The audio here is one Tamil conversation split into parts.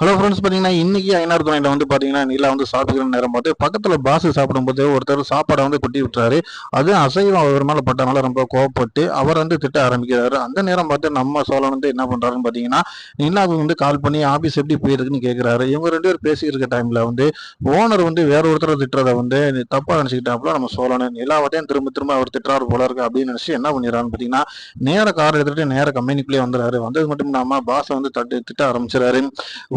ஹலோ ஃப்ரெண்ட்ஸ், பார்த்தீங்கன்னா இன்னைக்கு ஐநாறு துணையில் வந்து பார்த்தீங்கன்னா நிலா வந்து சாப்பிடுற நேரம் பார்த்து பக்கத்தில் பாசு சாப்பிடும்போது ஒருத்தர் சாப்பாடை வந்து கொட்டி விட்டுறாரு. அது அசைவம் அவர் மேலே பட்டனால ரொம்ப கோவப்பட்டு அவர் வந்து திட்ட ஆரம்பிக்கிறாரு. அந்த நேரம் பார்த்து நம்ம சோழன் வந்து என்ன பண்ணுறாருன்னு பார்த்தீங்கன்னா நிலாவுக்கு வந்து கால் பண்ணி ஆஃபீஸ் எப்படி போயிருக்குன்னு கேட்குறாரு. இவங்க ரெண்டு பேர் பேசிக்கிட்டு இருக்க டைமில் வந்து ஓனர் வந்து வேற ஒருத்தரை திட்டுறதை வந்து தப்பாக நினச்சிக்கிட்டாப்புல நம்ம சோழன் நிலாவட்டையும் திரும்ப திரும்ப அவர் திட்டுறாரு போல இருக்கு அப்படின்னு நினச்சி என்ன பண்ணிடுறாருன்னு பார்த்தீங்கன்னா நேர கார் எடுத்துகிட்டு நேர கம்பெனிக்குள்ளேயே வந்துடுறாரு. வந்தது மட்டும் இல்லாமல் பாஸை வந்து திட்ட ஆரம்பிச்சிடாரு.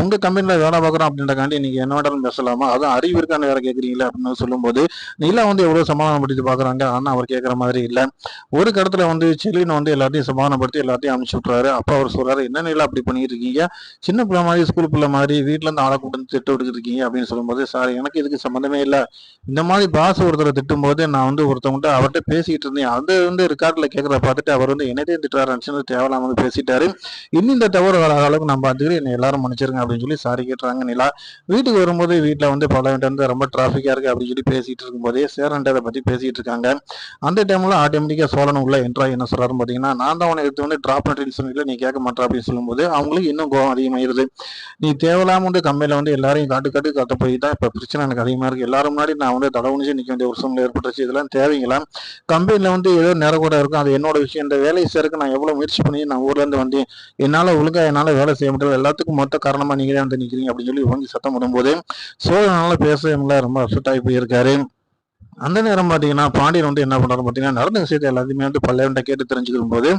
உங்க கம்பெனில வேலை பார்க்குறோம் அப்படின்றக்காண்டி நீங்க என்ன வேண்டாலும் பேசலாமா, அதுவும் அறிவு இருக்கான்னு வேற கேட்குறீங்களா அப்படின்னு சொல்லும்போது நிலா வந்து எவ்வளவு சமாதானப்படுத்தி பார்க்குறாங்க. ஆனால் அவர் கேட்குற மாதிரி இல்லை. ஒரு கடத்துல வந்து செலின் வந்து எல்லாத்தையும் சமாதானப்படுத்தி எல்லாத்தையும் அனுப்பிச்சு விட்றாரு. அப்போ அவர் சொல்றாரு, என்ன நிலா அப்படி பண்ணிட்டு இருக்கீங்க, சின்ன பிள்ளை மாதிரி ஸ்கூல் பிள்ளை மாதிரி வீட்டுல இருந்து ஆளை கூட்டு திட்டு விட்டுக்கிட்டு இருக்கீங்க அப்படின்னு சொல்லும்போது, சார் எனக்கு இதுக்கு சம்மந்தமே இல்லை. இந்த மாதிரி பாஸ் ஒருத்தரை திட்டும் போது நான் வந்து ஒருத்தவங்கள்ட்ட அவர்கிட்ட பேசிக்கிட்டு இருந்தேன். அது வந்து ரெக்கார்டில் கேட்கறத பார்த்துட்டு அவர் வந்து என்னத்தையும் திட்டுறாரு தேவையில்லாம வந்து பேசிட்டாரு. இன்னும் இந்த தவறு வர அளவுக்கு நான் பார்த்துக்கிறேன், என்னை எல்லாரும் மன்னிச்சிருங்க அப்படின்னு சொல்லி சாரி கேட்டுறாங்க நிலா. வீட்டுக்கு வரும்போது வீட்டில் வந்து பல வந்து ரொம்ப டிராஃபிக்காக இருக்குது அப்படின்னு சொல்லி பேசிட்டு இருக்கும்போதே சேரன்ட்டு அதை பற்றி பேசிட்டு இருக்காங்க. அந்த டைமில் ஆட்டோமேட்டிக்காக சோழன் உள்ள என்ட்ரா என்ன சொல்கிறாருன்னு பார்த்தீங்கன்னா, நான் தான் உன்னை எடுத்து வந்து ட்ராப் பண்ணுறேன்னு சொன்னீங்களே, நீ கேட்க மாட்டேன் அப்படின்னு சொல்லும்போது அவங்களுக்கு இன்னும் கோவம் அதிகமாயிருது. நீ தேவையில்லாம வந்து கம்பெனியில் வந்து எல்லாரையும் காட்டு கத்த போய் தான் இப்போ பிரச்சனை எனக்கு அதிகமாக இருக்குது. எல்லாரும் முன்னாடி நான் வந்து தடவுணிச்சு நிற்க வேண்டிய ஒரு சூழ்நிலை ஏற்பட்டுச்சு. இதெல்லாம் தேவைங்களா? கம்பெனியில் வந்து ஏதோ நேரம் கூட இருக்கும், அது என்னோட விஷயம். இந்த வேலையை சேருக்கு நான் எவ்வளோ முயற்சி பண்ணி நான் ஊர்லேருந்து வந்தேன், என்னால் வேலை செய்ய முடியல, எல்லாத்துக்கும் மொத்த காரணமாக நீங்களே வந்து நிற்கிறீங்க அப்படின்னு சொல்லி வாங்கி சத்தம் போடும்போது சோழனால பேசவே முடியல, ரொம்ப அப்செட் ஆகி போயிருக்காரு. அந்த நேரம் பார்த்தீங்கன்னா பாண்டியன் வந்து என்ன பண்ணாரு பார்த்தீங்கன்னா, நடந்த விஷயத்தை எல்லாத்தையுமே வந்து பல்லவன்ட்ட கேட்டு தெரிஞ்சுக்கும் போது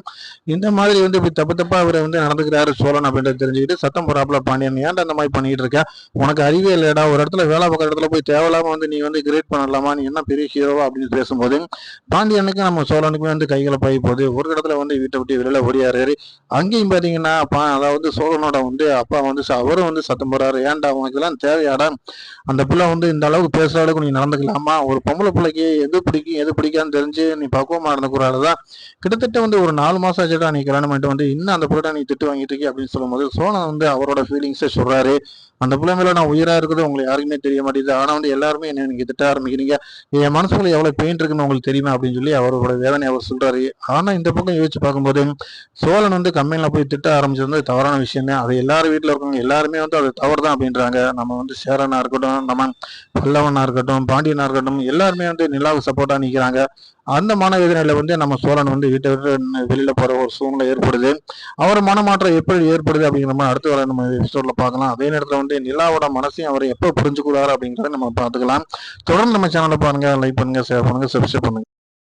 இந்த மாதிரி வந்து இப்படி தப்பா அவர் வந்து நடந்துக்கிறாரு சோழன் அப்படின்றத தெரிஞ்சுக்கிட்டு சத்தம் போறாப்புல பாண்டியன், ஏன்டா அந்த மாதிரி பண்ணிட்டு இருக்க, உனக்கு அறிவே இல்லடா, ஒரு இடத்துல வேலை பார்க்குற இடத்துல போய் தேவையில்லாம வந்து நீ வந்து கிரியேட் பண்ணலாமா, நீ என்ன பெரிய ஹீரோவா அப்படின்னு பேசும்போது பாண்டியனுக்கு நம்ம சோழனுக்குமே வந்து கைகளை போய் போகுது. ஒரு இடத்துல வந்து வீட்டை விட்டு வெளியில ஓடியாரு. அங்கேயும் பார்த்தீங்கன்னா அதாவது சோழனோட வந்து அப்பா வந்து அவரும் வந்து சத்தம் போறாரு, ஏன்டா உனக்கு எல்லாம் தேவையாடா, அந்த பிள்ளை வந்து இந்த அளவுக்கு பேசுற அளவுக்கு நீ நடந்துக்கலாமா, ஒரு பொம்பளை பிள்ளைக்கு எது பிடிக்கும் எது பிடிக்கான்னு தெரிஞ்சு நீ பக்குவமா நடந்துக்கூடாதுதான். கிட்டத்தட்ட வந்து ஒரு 4 மாசம் ஆச்சுடா நீ கல்யாணம் பண்ணிட்டு வந்து இன்னும் அந்த பிள்ளை நீ திட்டு வாங்கிட்டு இருக்கி அப்படின்னு சொல்லும்போது சோழன் வந்து அவரோட ஃபீலிங்ஸை சொல்றாரு. அந்த பிள்ளை மேல நான் உயிரா இருக்குது உங்களுக்கு யாருக்குமே தெரிய மாட்டேங்குது, ஆனா வந்து எல்லாருமே என்ன நீங்க திட்ட ஆரம்பிக்கிறீங்க, என் மனசுக்குள்ள எவ்வளவு பெயின் இருக்குன்னு உங்களுக்கு தெரியுமா அப்படின்னு சொல்லி அவரோட வேதனை அவர் சொல்றாரு. ஆனா இந்த பக்கம் யோசிச்சு பார்க்கும்போது சோழன் வந்து கம்பெனில போய் திட்ட ஆரம்பிச்சது வந்து தவறான விஷயம் தான். அது எல்லாரும் வீட்டுல இருக்கவங்க எல்லாருமே வந்து அது தவறு தான் அப்படின்றாங்க. நம்ம வந்து சேரனா இருக்கட்டும், நம்ம பல்லவனா இருக்கட்டும், பாண்டியனா இருக்கட்டும், எல்லாருமே வந்து நிலாவுக்கு சப்போர்ட்டா நிக்கிறாங்க. அந்த மனவேதனையில வந்து நம்ம சோழன் வந்து வீட்டை விட்டு வெளியில போற ஒரு சூழ்நிலை ஏற்படுது. அவர் மனமாற்றம் எப்படி ஏற்படுது அப்படிங்கிற மாதிரி அடுத்து வர நம்ம எபிசோட்ல பார்க்கலாம். அதே நேரத்துல வந்து நிலாவோட மனசையும் அவர் எப்போ புரிஞ்சுக்கிறாரு அப்படிங்கிறத நம்ம பார்த்துக்கலாம். தொடர்ந்து நம்ம சேனலை பாருங்க, லைக் பண்ணுங்க, ஷேர் பண்ணுங்க, சப்ஸ்கிரைப் பண்ணுங்க.